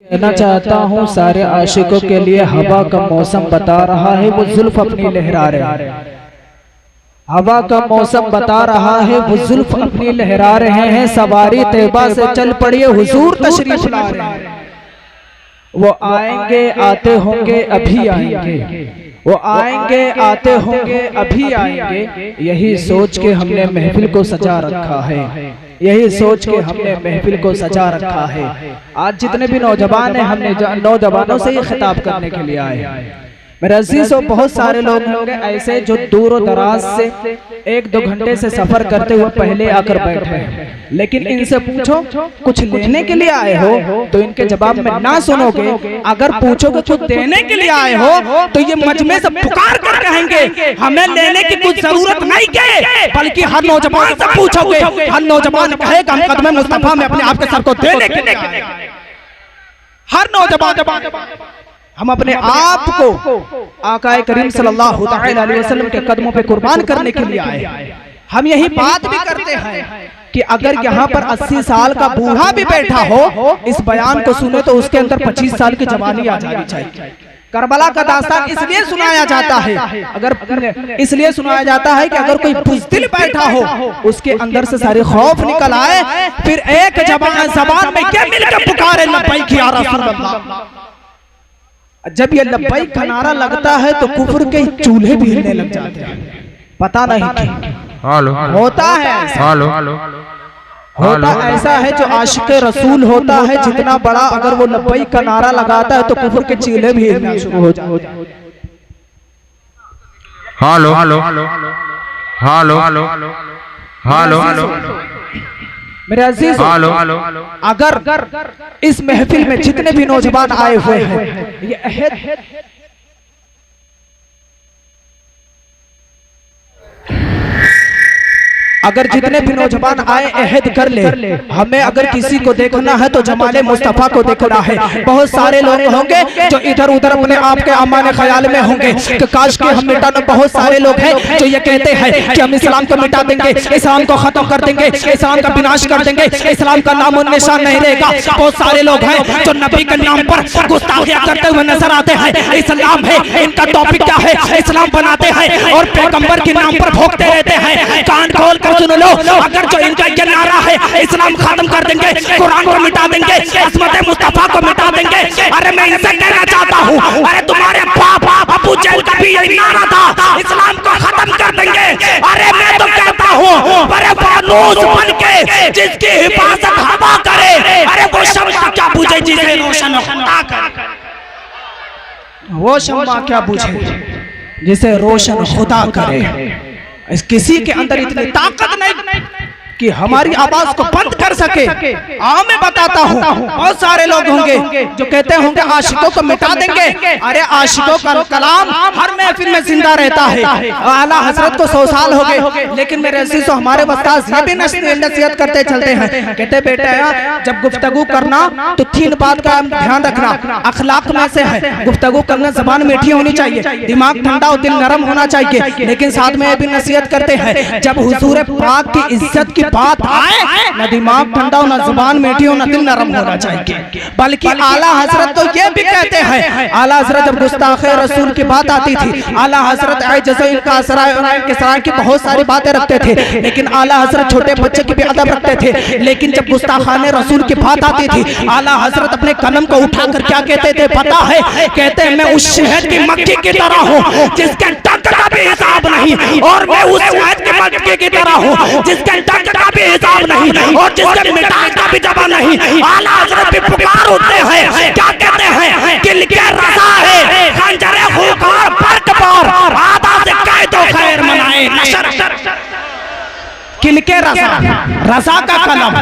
कहना चाहता हूँ सारे आशिकों के लिए हवा का मौसम बता रहा है, वो जुल्फ अपनी लहरा रहे। हवा का मौसम बता रहा है, वो जुल्फ अपनी लहरा रहे हैं। सवारी तैबा से चल पड़िए, हुजूर तशरीफ ला रहे हैं। वो आएंगे आते होंगे अभी आएंगे, वो आएंगे आते होंगे अभी आएंगे। यही सोच के हमने महफिल को सजा रखा है, यही सोच के हमने महफिल को सजा रखा है। आज जितने भी नौजवान हैं, हमने नौजवानों से ही खिताब करने के लिए आए। मेरे अजीज और बहुत सारे लोग होंगे ऐसे जो दूर दराज से 1-2 घंटे से सफर करते हुए पहले आकर बैठे हैं, लेकिन इनसे पूछो कुछ लेने के लिए आए हो तो इनके जवाब में ना सुनोगे। अगर पूछोगे कुछ देने के लिए आए हो तो ये मजमे से पुकार कर कहेंगे हमें लेने की कुछ जरूरत नहीं है। बल्कि हर नौजवान से पूछोगे, हर नौजवान कहेगा हम कदम मुस्तफा में अपने आप के सर को देने के लिए आए। हर नौजवान हम अपने आप को आकाए करीम सल्लल्लाहु अलैहि वसल्लम के कदमों पे कुर्बान करने के लिए आए। हम यही बात भी करते हैं कि अगर यहाँ पर 80 साल का बूढ़ा भी बैठा हो, इस बयान को सुने तो उसके अंदर 25 साल की जवानी आ जानी चाहिए। करबला का दास्तान इसलिए सुनाया जाता है, अगर इसलिए सुनाया जाता है कि अगर कोई बुज़दिल बैठा हो उसके अंदर से सारे खौफ निकल आए, फिर एक जबान में क्या मिलकर पुकारे लब्बैक या रसूल अल्लाह। जब ये लब्बैक का नारा लगता है तो कुफ्र के चूल्हे भी हिलने लग जाते हैं। पता नहीं क्यों होता है ऐसा। होता ऐसा है जो आशिक़े रसूल होता है, जितना बड़ा अगर वो लब्बैक का नारा लगाता है तो कुफ्र के चूल्हे भी हिलना शुरू हो जाते हैं। Hello hello hello hello hello मेरे अजीज, अगर इस महफिल में जितने भी नौजवान आए हुए हैं, ये अहद अगर जितने भी नौजवान आए अहद कर ले, हमें अगर किसी को देखना है तो जमाले मुस्तफा को देखना है। बहुत सारे लोग होंगे जो इधर उधर अपने आप के अमाने ख्याल में होंगे कि काश के हम मिटा दें। बहुत सारे लोग हैं जो ये कहते हैं कि हम इस्लाम को मिटा देंगे, इस्लाम को खत्म कर देंगे, इस्लाम का विनाश कर देंगे, इस्लाम का नाम और निशान नहीं रहेगा। बहुत सारे लोग हैं जो नबी के नाम पर गुस्ताखियां करते हुए नजर आते हैं। इस्लाम है, इनका टॉपिक क्या है, इस्लाम बनाते हैं और पैगंबर के नाम पर भोंकते रहते हैं। कान खोल सुन लो, अगर जो इनका ये नारा है इस्लाम खत्म कर देंगे, कुरान को मिटा देंगे, अस्मत मुस्तफा को मिटा देंगे, अरे मैं इनसे कहना चाहता हूँ, अरे तुम्हारे बाप अबू जहल का भी यही नारा था, इस्लाम को खत्म कर देंगे। अरे मैं तो कहता हूँ बड़े फानूस बन के जिसकी हिफाजत हवा करे, अरे वो शम्मा क्या बुझे जिसे रोशन खुदा करे। वो शम्मा क्या बुझे जिसे रोशन खुदा करे। किसी के अंदर इतनी ताकत नहीं कि हमारी आवाज को बंद कर सके। मैं बताता हूँ, बहुत सारे लोग होंगे जो कहते होंगे आशिकों को मिटा देंगे। अरे आशिकों का कलाम हर महफिल में जिंदा रहता है। आला हजरत को 100 साल हो गए, लेकिन मेरे अजीज तो हमारे उस्ताद ये भी नसीहत करते चलते हैं, कहते बेटे जब गुफ्तगू करना तो 3 बात का ध्यान रखना। अखलाक में से है गुफ्तगू करना, जबान मीठी होनी चाहिए, दिमाग ठंडा और दिल नरम होना चाहिए। लेकिन साथ में ये भी नसीहत करते हैं जब हुजूर पाक की इज्जत की बात आए, न दिमाग ठंडा हो, न जुबान मीठी हो, न दिल नरम होना चाहिए। बल्कि आला हजरत तो ये भी कहते हैं, आला हजरत जब गुस्ताखे रसूल की बात आती थी, आला हजरत सराय की बहुत सारी बातें रखते थे, लेकिन आला हजरत छोटे बच्चे की भी अदब रखते थे। लेकिन जब गुस्ताखाने रसूल की बात आती थी, आला हजरत अपने कलम को उठाकर क्या कहते थे पता है? कहते हैं मैं उस शहद की मक्खी की तरह हूँ जिसके डंक का भी हिसाब नहीं, और मैं उस शहद की मक्खी की तरह हूँ जिसके डंक का भी हिसाब नहीं और जिसके मिटान का भी जवाब नहीं। आला हजरत भी पुकार उठते हैं, क्या कहते हैं? किल के रज़ा है खंजरे खूंखार बर्क पर, आदा से कह दो खैर मनाए नशर। किलके रज़ा, रज़ा का कलम,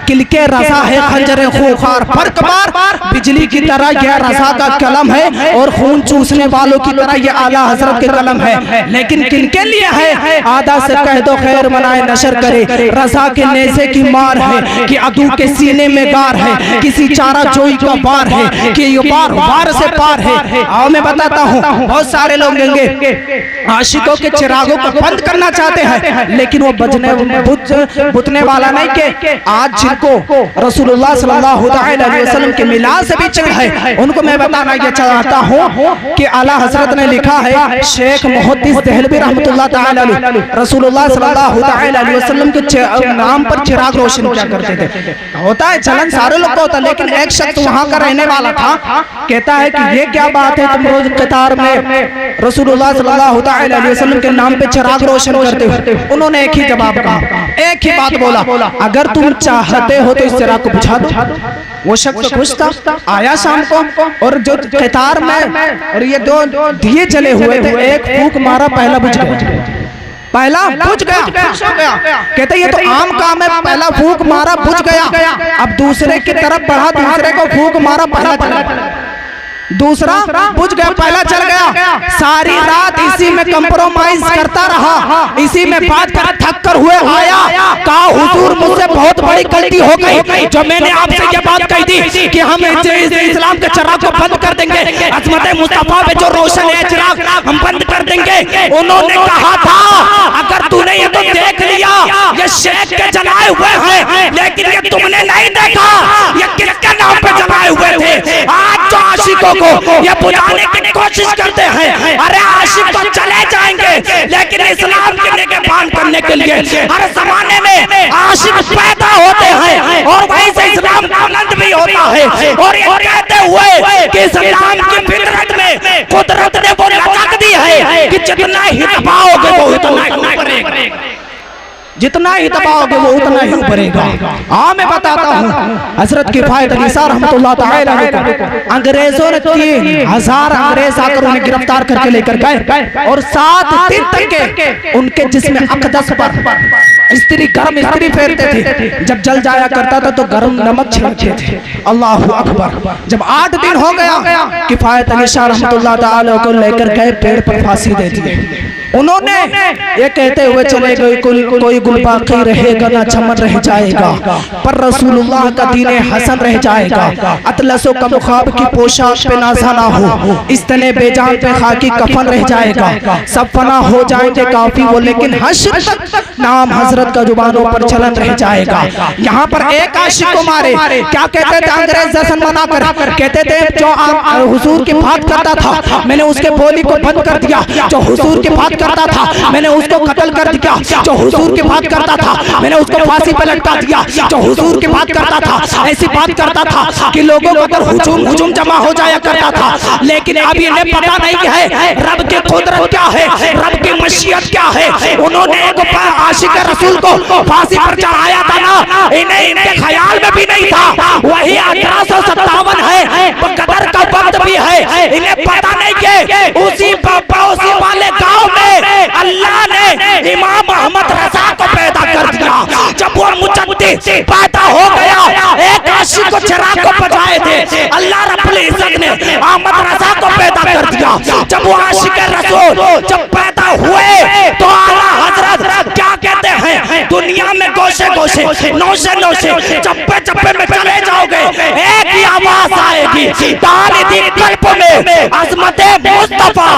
किलके रज़ा है खंजरे खूंखार फर्क बार, बिजली की तरह यह रज़ा का कलम है और खून चूसने वालों की तरह यह आला हजरत के कलम है। लेकिन किनके लिए है? आदा से कह दो खैर मनाए नशर करे। रज़ा के नेज़े की मार है कि अदू के सीने में गार है, किसी चारा जोई का बार है कि ये बार से पार है। आओ मैं बताता हूँ, बहुत सारे लोग होंगे आशिकों के चिरागों को बंद करना चाहते हैं, लेकिन वो बजने बुतने वाला नहीं के आज जिनको रसूलुल्लाह सल्लल्लाहु अलैहि वसल्लम के मिलाद से भी चिढ़ है, उनको मैं बताना ये चाहता हूँ कि आला हजरत ने लिखा है, शेख मुहद्दिस देहलवी रहमतुल्लाह ताला अलैह रसूलुल्लाह सल्लल्लाहु अलैहि वसल्लम के नाम पर चिराग रोशन किया करते थे। होता है चलन सारे लोग को होता, लेकिन एक शख्स वहाँ का रहने वाला था, कहता है कि ये क्या बात है, तुम रोज कतार में रसूलुल्लाह सल्लल्लाहु अलैहि वसल्लम के नाम पे चिराग रोशन करते हो। उन्होंने एक ही जवाब कहा, एक ही बात बोला, अगर तुम चाहते हो तो इस चिराग को बुझा दो। वो शख्स खुश था, आया शाम को, और जो कतार में और ये दो दिए जले हुए थे, एक फूंक मारा, पहला बुझ गया, पहला बुझ गया, खुश हो गया। कहते ये तो आम काम है, पहला फूंक मारा बुझ गया। अब दूसरे की तरफ बढ़ा, दूसरे को फूंक मारा, पहला चला, दूसरा बुझ गया, पहला चल गया। सारी रात इसी में कंप्रोमाइज करता रहा, इसी में बात कर थक कर हुए आया, कहा हुजूर मुझसे बहुत बड़ी गलती हो गई, जो मैंने आपसे ये बात कही थी कि हम इस्लाम के चिराग को बंद कर देंगे, अजमत मुस्तफा पे जो रोशन है चिराग हम बंद कर देंगे। उन्होंने कहा था अगर तूने ये तो देख लिया ये शेख के जलाए हुए हैं, लेकिन ये तुमने नहीं देखा ये किसके नाम पे जलाए हुए थे। आज जो आशिकों को ये बुझाने की कोशिश करते हैं, अरे आशिक तो चले जाएंगे, लेकिन इस्लाम के निगहबान करने के लिए हर जमाने में आशिक पैदा होते हैं, और वहीं से इस्लाम का आनंद भी होता है। और ये कहते हुए कि इस्लाम की फितरत में कुदरत ने वो लचक दी है कि जितना ही दबाओगे वो उतना ही बढ़ेगा, जितना ही दबाओगे वो उतना ही बढ़ेगा। हाँ मैं बताता हूँ, हजरत किफायत अली साहब रहमतुल्लाह ताला अलैह, अंग्रेजों ने 3000 अंग्रेज आकर उन्हें गिरफ्तार करके लेकर गए, और 7 दिन तक के उनके जिस्म अक़दस पर स्त्री गर्म स्त्री फेरते थे, जब जल जाया करता था तो गर्म नमक छिड़कते थे। अल्लाहु अकबर। जब 8 दिन हो गया, किफायत अली साहब रहमतुल्लाह ताला को लेकर गए, पेड़ पर फांसी दे दी। उन्होंने ये कहते हुए चले गए कोई गुल बाकी रहेगा ना चमन रह जाएगा, पर रसूलुल्लाह का दीने हसन रह जाएगा। अतलसो का मुखाब की पोशाक पे नाज़ा ना हो, इस तने बेजान पे खाकी कफन रह जाएगा। सब फना हो जाएंगे काफी वो, लेकिन हश्र तक नाम हजरत का जुबानों पर चलन रह जाएगा। यहाँ पर एक आशिक को मारे, क्या कहते थे अंग्रेज जश्न मनाकर, कहते थे जो हुजूर की बात करता था मैंने उसके बोली को बंद कर दिया, जो हुजूर की बात करता था मैंने उसको कत्ल कर दिया, जो हुजूर की बात करता था मैंने उसको फांसी पर लटका दिया, जो हुजूर की बात करता था ऐसी बात करता था कि लोगों का हुजूम जमा हो जाया करता था। लेकिन अब इन्हें पता नहीं है रब की कुदरत क्या है, रब की मशीयत क्या है। उन्होंने एक आशिक रसूल को फांसी पर चढ़ाया था ना, इन्हें इनके ख्याल में भी नहीं था। वही 1857 है, कदर का वक्त भी है, इन्हें पता नहीं कि उसी वाले गांव में अल्लाह ने इमाम मोहम्मद रजा को पैदा कर दिया। जब वो मुजद्दिद पैदा हो गया, एक आशिक को चिराग को बजाए थे, अल्लाह रब्बुल इज्जत ने मोहम्मद रजा को पैदा कर दिया। जब वो आशिक रसूल जब पैदा हुए तो आला हजरत क्या कहते हैं, दुनिया में गोशे गोशे नौशे नौशे चप्पे चप्पे में चले जाओगे, एक ही आवाज आएगी, तारीदी कल्प में अज़मत मुस्तफा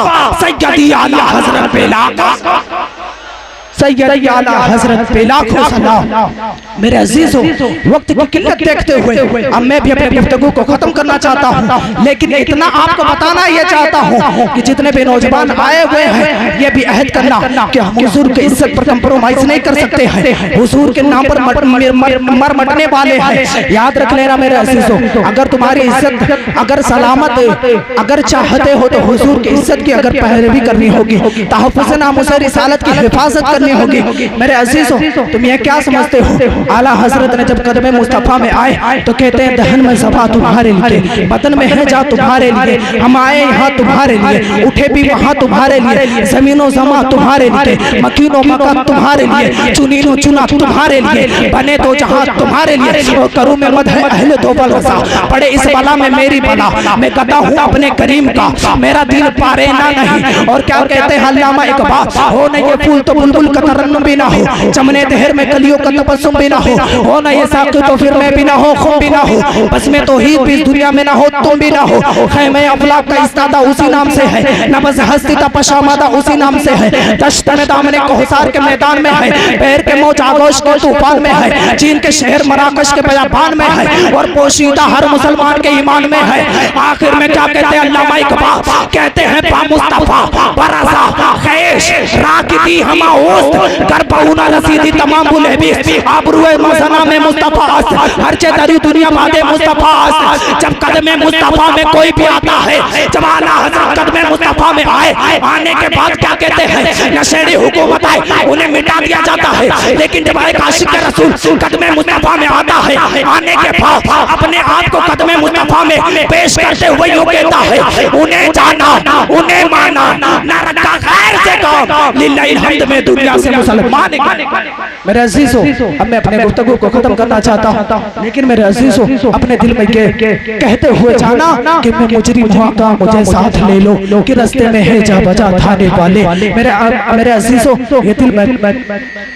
सैयदी आला हजरत बेलाका, सैयदी आला हजरत पे लाखों सलाम। मेरे अजीजों, वक्त की किल्लत देखते हुए अब मैं भी अपनी गुफ्तगू को खत्म करना चाहता हूँ, लेकिन इतना आपको बताना ये चाहता हूँ कि जितने भी नौजवान आए हुए हैं ये भी अहद करना कि हम हुजूर की इज्जत पर कंप्रोमाइज नहीं कर सकते हैं। हुजूर के नाम पर मर मटने वाले हैं। याद रख लेना मेरे अजीजों, अगर तुम्हारी इज्जत अगर सलामत अगर चाहते हो तो हुजूर की इज्जत की अगर पैरवी करनी होगी, तहफ़्फ़ुज़ नामुस रिसालत की हिफाजत करनी होगी। मेरे अजीजों, तुम ये क्या समझते हो, आला हजरत ने जब कदम मुस्तफा में आए तो कहते हैं दहन में ज़बा तुम्हारे लिए, बदन में है जा तुम्हारे लिए, हम आए यहाँ तुम्हारे लिए, उठे भी वहाँ तुम्हारे लिए, जमीनों जमा तुम्हारे लिए, मकीनों मकान तुम्हारे लिए, चुनीनो चुना तुम्हारे लिए, बने तो जहाँ तुम्हारे लिए, करूँ मैं मद है अहले दोबल रसा, पड़े इस बला में मेरी बला, मैं गदा हूँ अपने करीम का, मेरा दिल पारे ना नहीं। और क्या कहते हैं अल्लामा इकबाल, हो नहीं ये फूल तो बुलबुल का तरन्नुम भी ना हो, चमने देहर में कलियों का तबस्सुम भी ना हो ना ये साक़ी तो फिर मैं भी ना हो, खुम भी ना हो, बस में तौहीद भी इस दुनिया में ना हो, तुम भी ना हो। खैमे अफलाक का इस्तादा उसी नाम से है, नबज़ हस्ती का पशामादा उसी नाम से है, दश्त में दामने कोहसार के मैदान में है, पैर के मौज आगोश के तूफान में है, चीन के शहर मराकश के बयाबान में है, और पोशीदा हर मुसलमान के ईमान में है। आखिर में क्या कहते हैं अल्लामा इकबाल, कहते हैं बा मुस्तफा बरसा खैश राकिदी हमा ओस्त कर पहुना रसीदी तमाम बुलहबीस आबरूए मसना में मुस्तफा हर चेतरी दुनिया बादे मुस्तफा। जब कदमे मुस्तफा में कोई भी आता है, जब आला हज़रत कदमे मुस्तफा में आए, आने के बाद क्या कहते हैं नशेड़ी हुकूमत आए उन्हें मिटा दिया जाता है, लेकिन जब एक आशिक के रसूल कदमे मुस्तफा में आता है, आने के बाद अपने आप को कदमे मुस्तफा में पेश करते हुए यूं कहता है उन्हें जाना उन्हें माना ना रखा खैर से काम लिल्लाहिल हम्द में दुनिया से मुसलमान। मेरे अजीजों, अब मैं अपने गुफ्तगू को खत्म करना चाहता हूँ, लेकिन मेरे अजीजों अपने दिल में कहते हुए जाना कि मैं मुजरिम हुआ का मुझे साथ ले लो कि रास्ते में है जा बजा थाने वाले। मेरे अजीजों ये दिल में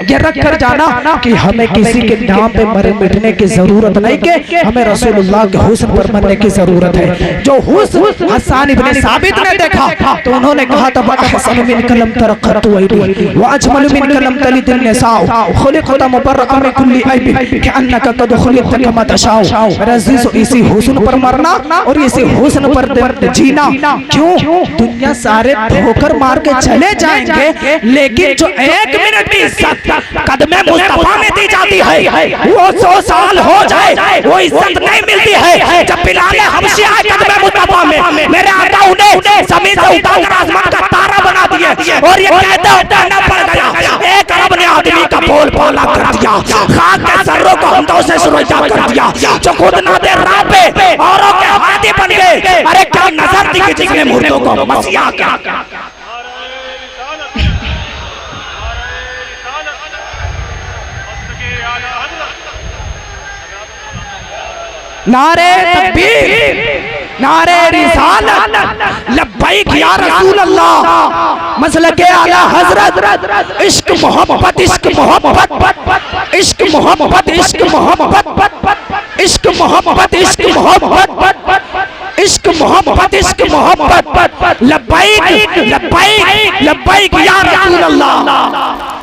ये रख कर जाना कि हमें किसी के नाम पे मरे मिटने की जरूरत नहीं, कि हमें रसूलुल्लाह के हुस्न पर मरने की जरूरत है। जो हुस्न हसन इब्न साबित ने देखा तो उन्होंने कहा था अहसन मिन कलम तरक़तु ऐदी व अजमल मिन कलम तलिदिन निसाउ खुलिक़त मुबर्रअन मिन कुल्ली ऐब कअन्नका कद खुलिक़त कमा तशाउ। मेरे अज़ीज़ों, इसी हुस्न पर मरना और इसी हुस्न पर जीना। क्यों? दुनिया सारे ठोकर मार के चले जाएंगे, लेकिन जो एक मिनट की इज्जत कदमे मुस्तफा में दी जाती है वो 100 साल हो जाए वो इज्जत नहीं मिलती है। जब बिलाल हबशी आए कदमे मुस्तफा में, मेरे आका उन्हें जमीन से उठाकर आसमान का तारा बना दिए और ये कहते होते न पड़ गया, एक अरब ने आदमी का बोल बोला कर दिया, खाक के सर्रों को हमदों से सुरैया कर दिया, जो खुद ना दे राह पे औरों के हाथी बन गए। अरे क्या नजर दिखी जिसने मुर्दों को मसीहा क्या नारे तकबीर, नारे रिसालत, लब्बैक या रसूल अल्लाह, मसलके आला हजरत, इश्क मोहब्बत, इश्क मोहब्बत, इश्क मोहब्बत, इश्क मोहब्बत, इश्क मोहब्बत, इश्क मोहब्बत, इश्क मोहब्बत, इश्क मोहब्बत, लब्बैक लब्बैक लब्बैक या रसूल अल्लाह।